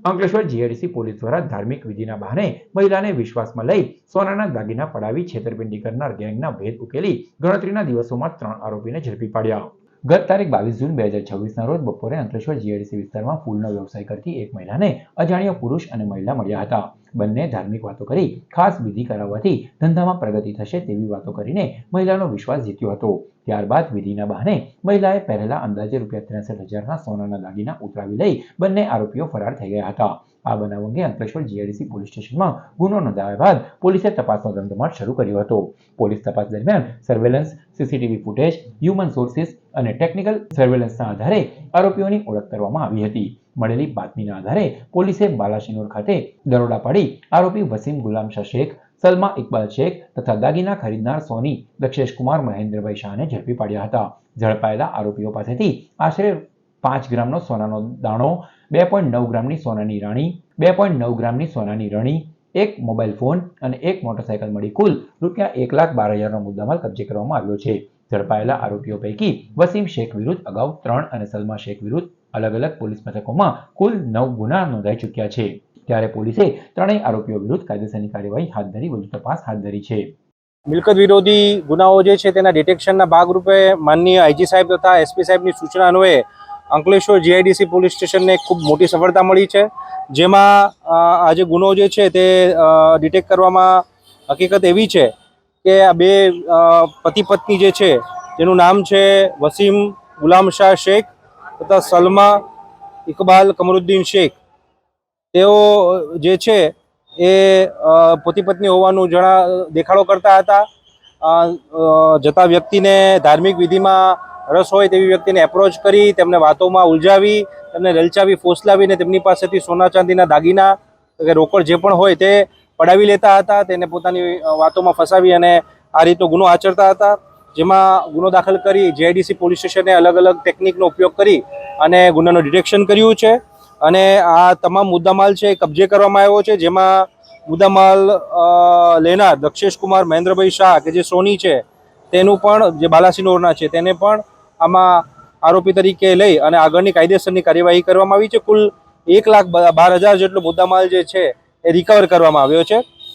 Ankleshwar GIDC police દ્વારા ધાર્મિક વિધિના બહાને મહિલાને વિશ્વાસમાં લઈ સોનાના દાગીના પડાવી છેતરપિંડી કરનાર ગેંગના ભેદ ઉકેલી ગણતરીના દિવસોમાં 3 આરોપીને ઝડપી પાડ્યા। ગત તારીખ 22 જૂન 2026ના રોજ બપોરે અંકલેશ્વર જીઆઈડીસી વિસ્તારમાં ફૂલનો વ્યવસાય કરતી એક મહિલાને અજાણ્યો પુરુષ અને મહિલા મળ્યા હતા। બંને ધાર્મિક વાતો કરી ખાસ વિધિ કરાવવાથી ધંધામાં પ્રગતિ થશે તેવી વાતો કરીને મહિલાનો વિશ્વાસ જીત્યો હતો। ત્યારબાદ વિધિના બહાને મહિલાએ પહેરેલા અંદાજે ₹63,000ના સોનાના દાગીના ઉતરાવી લઈ બંને આરોપીઓ ફરાર થઈ ગયા હતા। આ બનાવ અંગે અંકલેશ્વર જીઆઈડીસી પોલીસ સ્ટેશનમાં ગુનો નોંધાયા બાદ પોલીસે તપાસનો ધમધમાટ શરૂ કર્યો હતો। પોલીસ તપાસ દરમિયાન surveillance, CCTV footage, human sources અને ટેકનિકલ સર્વેલન્સના આધારે આરોપીઓની ઓળખ કરવામાં આવી હતી। મળેલી બાતમીના આધારે પોલીસે બાલાશિનોર ખાતે દરોડા પાડી આરોપી વસીમ ગુલામ શાહ શેખ, સલમા ઇકબાલ શેખ તથા દાગીના ખરીદનાર સોની દક્ષેશ કુમાર મહેન્દ્રભાઈ શાહને ઝડપી પાડ્યા હતા। ઝડપાયેલા આરોપીઓ પાસેથી આશરે 5 ગ્રામનો સોનાનો દાણો, 2.9 ગ્રામની સોનાની રાણી, 2.9 ગ્રામની સોનાની રણી, એક મોબાઈલ ફોન અને એક મોટરસાયકલ મળી કુલ ₹1,12,000નો મુદ્દામાલ કબજે કરવામાં આવ્યો છે। ઝડપાયેલા આરોપીઓ પૈકી વસીમ શેખ વિરુદ્ધ અગાઉ 3 અને સલમા શેખ વિરુદ્ધ અલગ અલગ પોલીસ મથકોમાં કુલ 9 ગુના નોંધાઈ ચૂક્યા છે। ત્યારે પોલીસે ત્રણેય આરોપીઓ વિરુદ્ધ કાયદેસરની કાર્યવાહી હાથ ધરી વધુ તપાસ હાથ ધરી છે। મિલકત વિરોધી ગુનાઓ જે છે તેના ડિટેક્શનના ભાગરૂપે માનનીય આઈજી સાહેબ તથા એસપી સાહેબની સૂચના અન્વયે અંકલેશ્વર જીઆઈડીસી પોલીસ સ્ટેશનને ખૂબ મોટી સફળતા મળી છે, જેમાં આ જે ગુનો જે છે તે ડિટેક્ટ કરવામાં હકીકત એવી છે કે આ બે પતિ પત્ની જે છે જેનું નામ છે વસીમ ગુલામ શાહ શેખ તથા સલમા ઇકબાલ કમરુદ્દીન શેખ, તેઓ જે છે એ પતિ પત્ની હોવાનું દેખાડો કરતા હતા। જતા વ્યક્તિને ધાર્મિક વિધિમાં રસ હોય તેવી વ્યક્તિને એપ્રોચ કરી તેમને વાતોમાં ઉલઝાવી, તેમને લલચાવી, ફોસલાવીને તેમની પાસેથી સોના ચાંદીના દાગીના કે રોકડ જે પણ હોય તે પડાવી લેતા હતા, તેને પોતાની વાતોમાં ફસાવી અને આ રીતનો ગુનો આચરતા હતા। જેમાં ગુનો દાખલ કરી જીઆઈડીસી પોલીસ સ્ટેશને અલગ અલગ ટેકનિકનો ઉપયોગ કરી અને ગુનાનું ડિટેક્શન કર્યું છે અને આ તમામ મુદ્દામાલ છે કબજે કરવામાં આવ્યો છે। જેમાં મુદ્દામાલ લેનાર દક્ષેશ કુમાર મહેન્દ્રભાઈ શાહ કે જે સોની છે તેનું પણ, જે બાલાસિનોરના છે, તેને પણ આમાં આરોપી તરીકે લઈ અને આગળની કાયદેસરની કાર્યવાહી કરવામાં આવી છે। કુલ 1,12,000 જેટલો મુદ્દામાલ જે છે એ રિકવર કરવામાં આવ્યો છે।